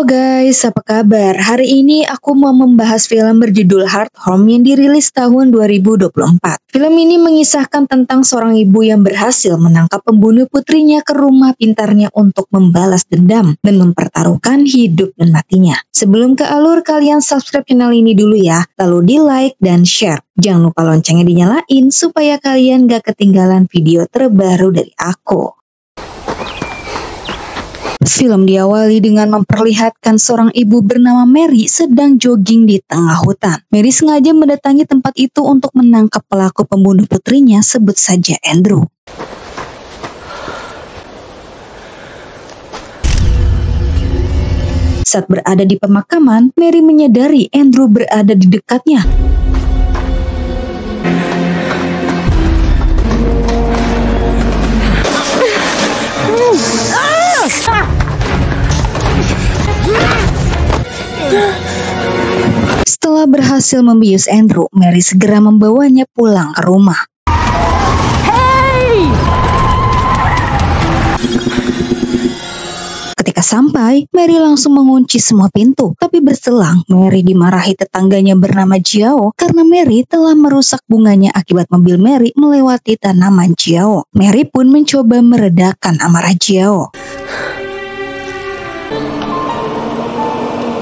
Halo guys, apa kabar? Hari ini aku mau membahas film berjudul Hard Home yang dirilis tahun 2024. Film ini mengisahkan tentang seorang ibu yang berhasil menangkap pembunuh putrinya ke rumah pintarnya untuk membalas dendam dan mempertaruhkan hidup dan matinya. Sebelum ke alur, kalian subscribe channel ini dulu ya, lalu di like dan share. Jangan lupa loncengnya dinyalain supaya kalian gak ketinggalan video terbaru dari aku. Film diawali dengan memperlihatkan seorang ibu bernama Mary sedang jogging di tengah hutan. Mary sengaja mendatangi tempat itu untuk menangkap pelaku pembunuh putrinya, sebut saja Andrew. Saat berada di pemakaman, Mary menyadari Andrew berada di dekatnya. Setelah berhasil membius Andrew, Mary segera membawanya pulang ke rumah. Ketika sampai, Mary langsung mengunci semua pintu. Tapi berselang, Mary dimarahi tetangganya bernama Jiao karena Mary telah merusak bunganya akibat mobil Mary melewati tanaman Jiao. Mary pun mencoba meredakan amarah Jiao.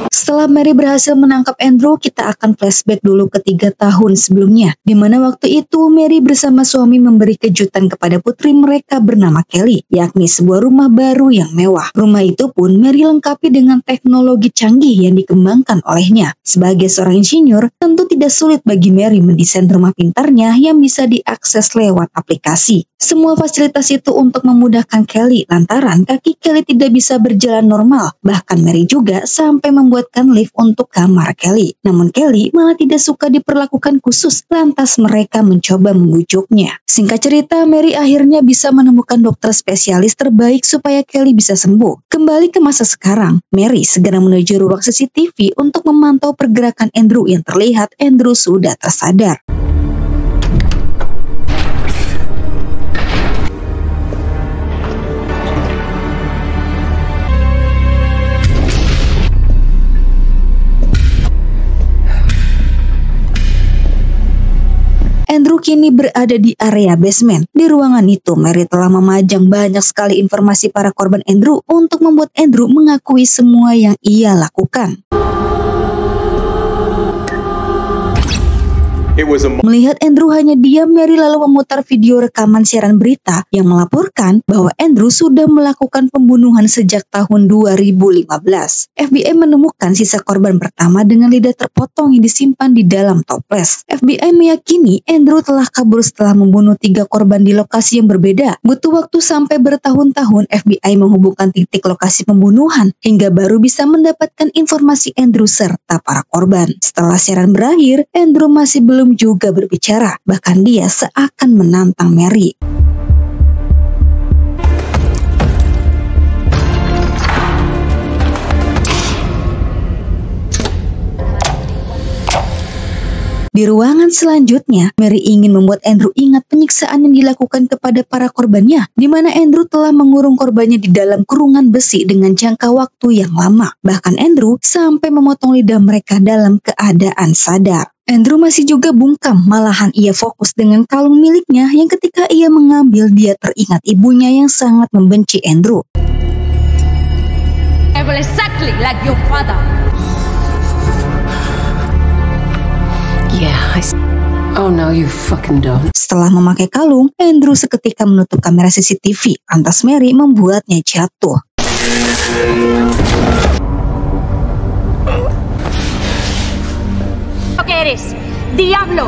Setelah Mary berhasil menangkap Andrew, kita akan flashback dulu ke 3 tahun sebelumnya, di mana waktu itu Mary bersama suami memberi kejutan kepada putri mereka bernama Kelly, yakni sebuah rumah baru yang mewah. Rumah itu pun Mary lengkapi dengan teknologi canggih yang dikembangkan olehnya. Sebagai seorang insinyur, tentu tidak sulit bagi Mary mendesain rumah pintarnya yang bisa diakses lewat aplikasi. Semua fasilitas itu untuk memudahkan Kelly, lantaran kaki Kelly tidak bisa berjalan normal. Bahkan Mary juga sampai membuatkan lift untuk kamar Kelly. Namun Kelly malah tidak suka diperlakukan khusus, lantas mereka mencoba membujuknya. Singkat cerita, Mary akhirnya bisa menemukan dokter spesialis terbaik supaya Kelly bisa sembuh. Kembali ke masa sekarang, Mary segera menuju ruang CCTV untuk memantau pergerakan Andrew yang terlihat Andrew sudah tersadar. Andrew kini berada di area basement. Di ruangan itu, Mary telah memajang banyak sekali informasi para korban Andrew untuk membuat Andrew mengakui semua yang ia lakukan. Melihat Andrew hanya diam, Mary lalu memutar video rekaman siaran berita yang melaporkan bahwa Andrew sudah melakukan pembunuhan sejak tahun 2015. FBI menemukan sisa korban pertama dengan lidah terpotong yang disimpan di dalam toples. FBI meyakini Andrew telah kabur setelah membunuh 3 korban di lokasi yang berbeda. Butuh waktu sampai bertahun-tahun FBI menghubungkan titik lokasi pembunuhan hingga baru bisa mendapatkan informasi Andrew serta para korban. Setelah siaran berakhir, Andrew masih belum juga berbicara, bahkan dia seakan menantang Mary. Di ruangan selanjutnya, Mary ingin membuat Andrew ingat penyiksaan yang dilakukan kepada para korbannya, di mana Andrew telah mengurung korbannya di dalam kurungan besi dengan jangka waktu yang lama. Bahkan Andrew sampai memotong lidah mereka dalam keadaan sadar. Andrew masih juga bungkam, malahan ia fokus dengan kalung miliknya yang ketika ia mengambil dia teringat ibunya yang sangat membenci Andrew. Exactly like your father. Yeah, oh no, you fucking don't. Setelah memakai kalung, Andrew seketika menutup kamera CCTV, lantas Mary membuatnya jatuh. Diablo.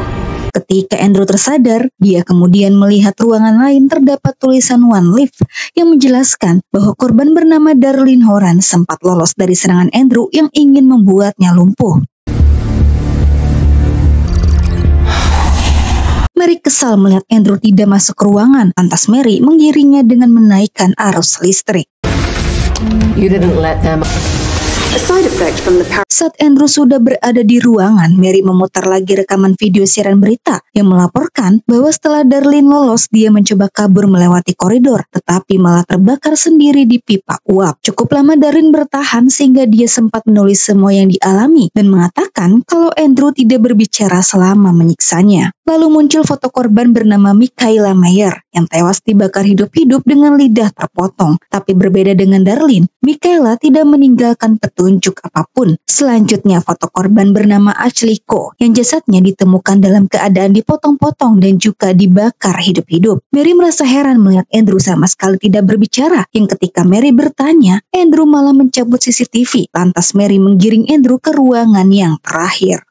Ketika Andrew tersadar, dia kemudian melihat ruangan lain terdapat tulisan One Life yang menjelaskan bahwa korban bernama Darlene Horan sempat lolos dari serangan Andrew yang ingin membuatnya lumpuh. Mary kesal melihat Andrew tidak masuk ke ruangan, lantas Mary menggiringnya dengan menaikkan arus listrik. You didn't let them. A side effect from the Saat Andrew sudah berada di ruangan, Mary memutar lagi rekaman video siaran berita yang melaporkan bahwa setelah Darlene lolos, dia mencoba kabur melewati koridor, tetapi malah terbakar sendiri di pipa uap. Cukup lama Darlene bertahan sehingga dia sempat menulis semua yang dialami dan mengatakan kalau Andrew tidak berbicara selama menyiksanya. Lalu muncul foto korban bernama Michaela Mayer yang tewas dibakar hidup-hidup dengan lidah terpotong. Tapi berbeda dengan Darlene, Michaela tidak meninggalkan petunjuk apapun. Selanjutnya foto korban bernama Ashley Ko yang jasadnya ditemukan dalam keadaan dipotong-potong dan juga dibakar hidup-hidup. Mary merasa heran melihat Andrew sama sekali tidak berbicara, yang ketika Mary bertanya, Andrew malah mencabut CCTV. Lantas Mary menggiring Andrew ke ruangan yang terakhir.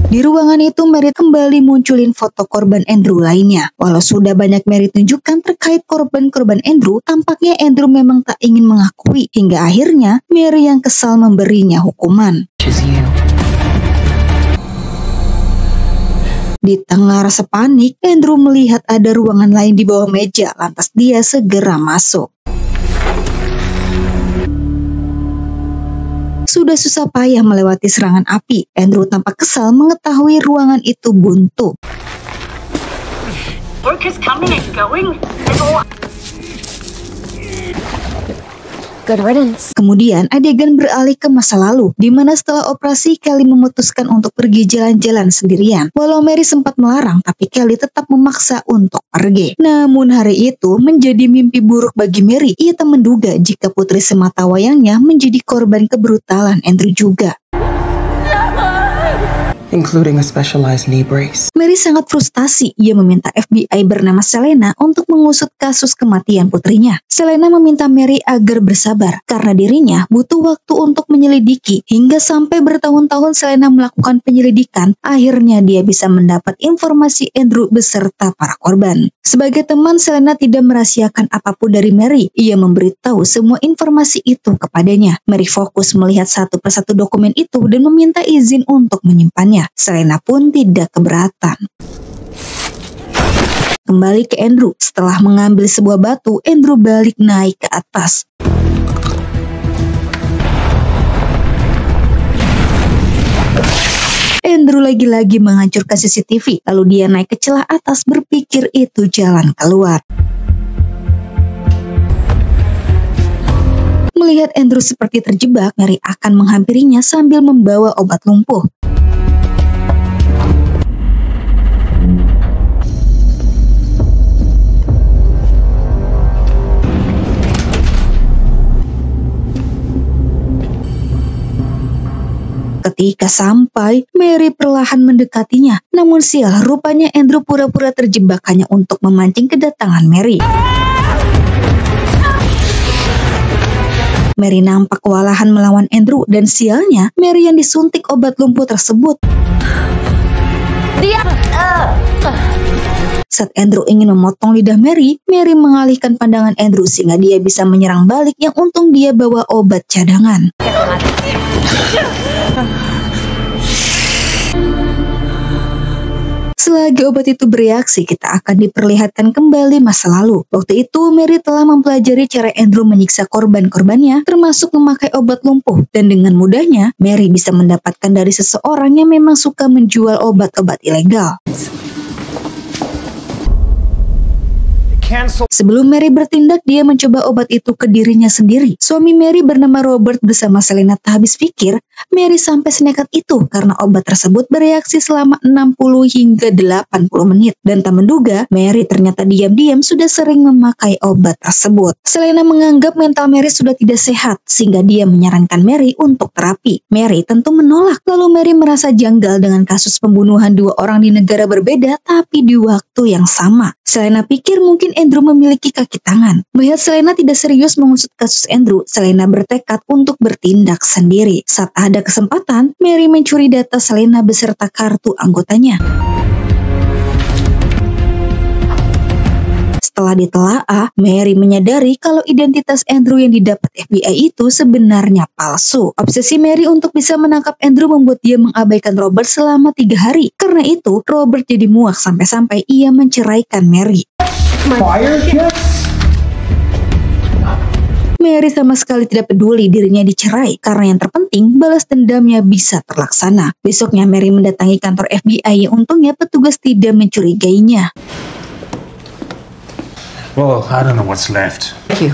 Di ruangan itu Mary kembali munculin foto korban Andrew lainnya. Walau sudah banyak Mary tunjukkan terkait korban-korban Andrew, tampaknya Andrew memang tak ingin mengakui. Hingga akhirnya Mary yang kesal memberinya hukuman. Di tengah rasa panik, Andrew melihat ada ruangan lain di bawah meja. Lantas dia segera masuk. Sudah susah payah melewati serangan api, Andrew tampak kesal mengetahui ruangan itu buntu. Work is coming and going. good riddance. Kemudian adegan beralih ke masa lalu, di mana setelah operasi Kelly memutuskan untuk pergi jalan-jalan sendirian. Walau Mary sempat melarang, tapi Kelly tetap memaksa untuk pergi. Namun hari itu menjadi mimpi buruk bagi Mary. Ia tak menduga jika putri sematawayangnya menjadi korban kebrutalan Andrew juga. Including a specialized knee brace. Mary sangat frustasi. Ia meminta FBI bernama Selena untuk mengusut kasus kematian putrinya. Selena meminta Mary agar bersabar karena dirinya butuh waktu untuk menyelidiki. Hingga sampai bertahun-tahun Selena melakukan penyelidikan, akhirnya dia bisa mendapat informasi Andrew beserta para korban. Sebagai teman, Selena tidak merahasiakan apapun dari Mary. Ia memberitahu semua informasi itu kepadanya. Mary fokus melihat satu persatu dokumen itu dan meminta izin untuk menyimpannya. Selena pun tidak keberatan. Kembali ke Andrew. Setelah mengambil sebuah batu, Andrew balik naik ke atas. Andrew lagi-lagi menghancurkan CCTV. Lalu dia naik ke celah atas berpikir itu jalan keluar. Melihat Andrew seperti terjebak, Mary akan menghampirinya sambil membawa obat lumpuh. Ketika sampai, Mary perlahan mendekatinya. Namun sial, rupanya Andrew pura-pura terjebak hanya untuk memancing kedatangan Mary. Mary nampak kewalahan melawan Andrew dan sialnya, Mary yang disuntik obat lumpuh tersebut. Saat Andrew ingin memotong lidah Mary, Mary mengalihkan pandangan Andrew sehingga dia bisa menyerang balik, yang untung dia bawa obat cadangan. Selagi obat itu bereaksi, kita akan diperlihatkan kembali masa lalu. Waktu itu, Mary telah mempelajari cara Andrew menyiksa korban-korbannya, termasuk memakai obat lumpuh. Dan dengan mudahnya, Mary bisa mendapatkan dari seseorang yang memang suka menjual obat-obat ilegal. Sebelum Mary bertindak, dia mencoba obat itu ke dirinya sendiri. Suami Mary bernama Robert bersama Selena tak habis pikir Mary sampai senekat itu karena obat tersebut bereaksi selama 60 hingga 80 menit. Dan tak menduga, Mary ternyata diam-diam sudah sering memakai obat tersebut. Selena menganggap mental Mary sudah tidak sehat, sehingga dia menyarankan Mary untuk terapi. Mary tentu menolak. Lalu Mary merasa janggal dengan kasus pembunuhan dua orang di negara berbeda, tapi di waktu yang sama. Selena pikir mungkin Andrew memiliki kaki tangan. Melihat Selena tidak serius mengusut kasus Andrew, Selena bertekad untuk bertindak sendiri. Saat ada kesempatan, Mary mencuri data Selena beserta kartu anggotanya. Setelah ditelaah, Mary menyadari kalau identitas Andrew yang didapat FBI itu sebenarnya palsu. Obsesi Mary untuk bisa menangkap Andrew membuat dia mengabaikan Robert selama 3 hari. Karena itu, Robert jadi muak sampai-sampai ia menceraikan Mary. Mary sama sekali tidak peduli dirinya dicerai karena yang terpenting balas dendamnya bisa terlaksana. Besoknya Mary mendatangi kantor FBI yang untungnya petugas tidak mencurigainya. Well, I don't know what's left. Thank you.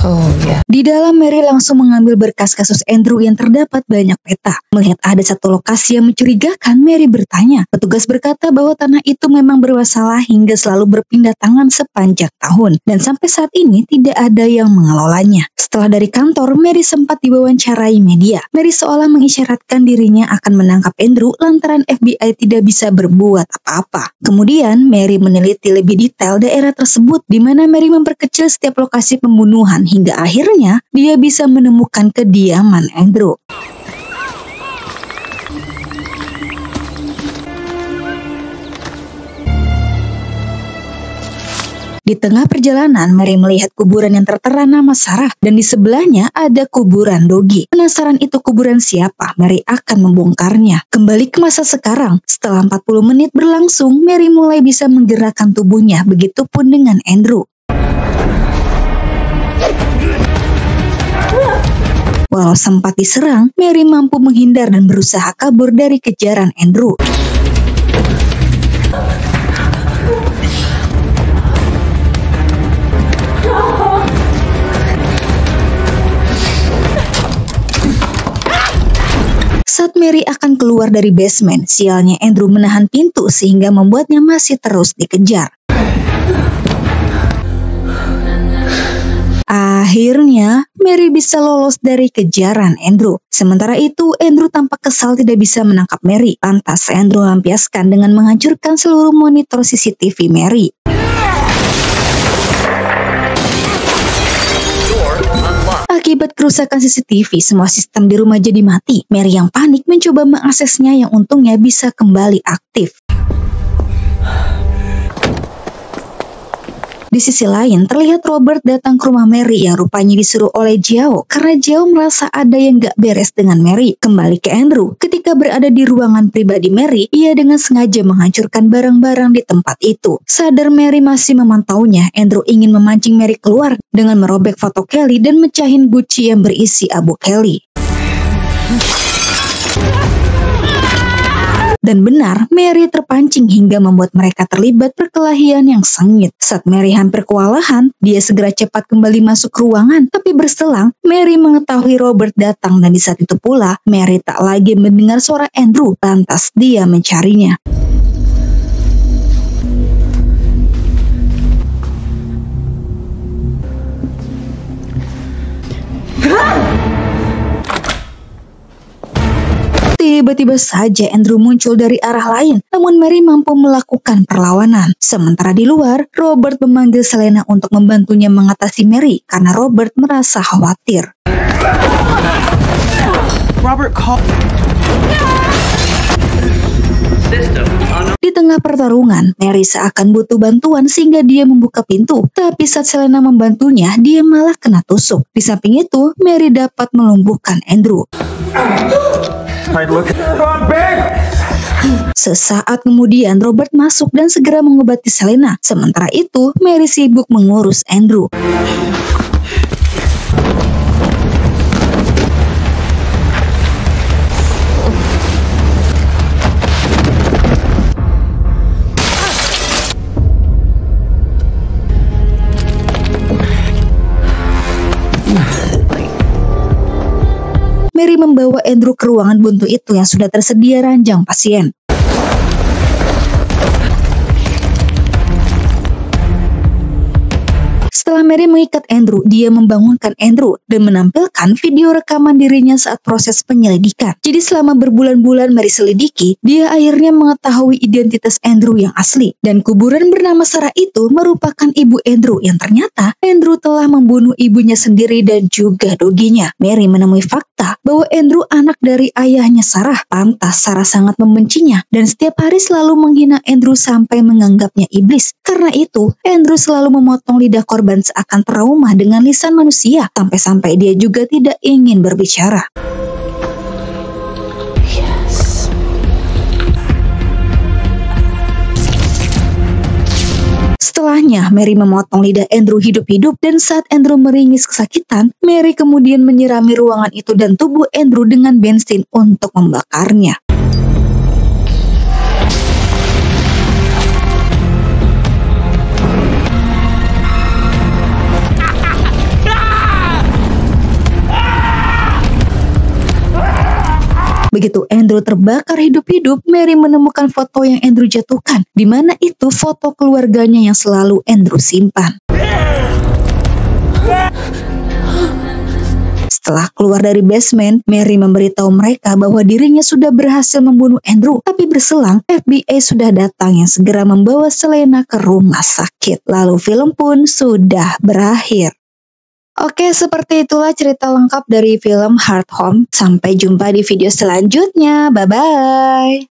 Oh, yeah. Di dalam, Mary langsung mengambil berkas kasus Andrew yang terdapat banyak peta. Melihat ada satu lokasi yang mencurigakan, Mary bertanya. Petugas berkata bahwa tanah itu memang bermasalah hingga selalu berpindah tangan sepanjang tahun. Dan sampai saat ini tidak ada yang mengelolanya. Setelah dari kantor, Mary sempat diwawancarai media. Mary seolah mengisyaratkan dirinya akan menangkap Andrew lantaran FBI tidak bisa berbuat apa-apa. Kemudian, Mary meneliti lebih detail daerah tersebut di mana Mary memperkecil setiap lokasi pembunuhan hingga akhirnya dia bisa menemukan kediaman Andrew. Di tengah perjalanan, Mary melihat kuburan yang tertera nama Sarah dan di sebelahnya ada kuburan Doggy. Penasaran itu kuburan siapa, Mary akan membongkarnya. Kembali ke masa sekarang, setelah 40 menit berlangsung, Mary mulai bisa menggerakkan tubuhnya, begitupun dengan Andrew. Walau sempat diserang, Mary mampu menghindar dan berusaha kabur dari kejaran Andrew. Saat Mary akan keluar dari basement, sialnya Andrew menahan pintu sehingga membuatnya masih terus dikejar. Akhirnya, Mary bisa lolos dari kejaran Andrew. Sementara itu, Andrew tampak kesal tidak bisa menangkap Mary. Lantas, Andrew lampiaskan dengan menghancurkan seluruh monitor CCTV Mary. Akibat kerusakan CCTV, semua sistem di rumah jadi mati. Mary yang panik mencoba mengaksesnya yang untungnya bisa kembali aktif. Di sisi lain, terlihat Robert datang ke rumah Mary yang rupanya disuruh oleh Jiao karena Jiao merasa ada yang gak beres dengan Mary. Kembali ke Andrew, ketika berada di ruangan pribadi Mary, ia dengan sengaja menghancurkan barang-barang di tempat itu. Sadar Mary masih memantaunya, Andrew ingin memancing Mary keluar dengan merobek foto Kelly dan mecahin guci yang berisi abu Kelly. Dan benar, Mary terpancing hingga membuat mereka terlibat perkelahian yang sengit. Saat Mary hampir kewalahan, dia segera cepat kembali masuk ruangan. Tapi berselang, Mary mengetahui Robert datang dan di saat itu pula, Mary tak lagi mendengar suara Andrew. Lantas dia mencarinya. Tiba-tiba saja Andrew muncul dari arah lain, namun Mary mampu melakukan perlawanan. Sementara di luar, Robert memanggil Selena untuk membantunya mengatasi Mary karena Robert merasa khawatir. Robert, call. Di tengah pertarungan, Mary seakan butuh bantuan sehingga dia membuka pintu. Tapi saat Selena membantunya, dia malah kena tusuk. Di samping itu, Mary dapat melumpuhkan Andrew. Sesaat kemudian Robert masuk dan segera mengobati Selena. Sementara itu, Mary sibuk mengurus Andrew. Mary membawa Andrew ke ruangan buntu itu yang sudah tersedia ranjang pasien. Setelah Mary mengikat Andrew, dia membangunkan Andrew dan menampilkan video rekaman dirinya saat proses penyelidikan. Jadi selama berbulan-bulan Mary selidiki, dia akhirnya mengetahui identitas Andrew yang asli. Dan kuburan bernama Sarah itu merupakan ibu Andrew yang ternyata Andrew telah membunuh ibunya sendiri dan juga doginya. Mary menemui fakta bahwa Andrew anak dari ayahnya Sarah. Pantas Sarah sangat membencinya dan setiap hari selalu menghina Andrew sampai menganggapnya iblis. Karena itu, Andrew selalu memotong lidah korban seakan trauma dengan lisan manusia, sampai-sampai dia juga tidak ingin berbicara. Setelahnya, Mary memotong lidah Andrew hidup-hidup dan saat Andrew meringis kesakitan, Mary kemudian menyirami ruangan itu dan tubuh Andrew dengan bensin untuk membakarnya. Begitu Andrew terbakar hidup-hidup, Mary menemukan foto yang Andrew jatuhkan, di mana itu foto keluarganya yang selalu Andrew simpan. Setelah keluar dari basement, Mary memberitahu mereka bahwa dirinya sudah berhasil membunuh Andrew, tapi berselang FBI sudah datang yang segera membawa Selena ke rumah sakit. Lalu film pun sudah berakhir. Oke, seperti itulah cerita lengkap dari film Hard Home. Sampai jumpa di video selanjutnya. Bye-bye.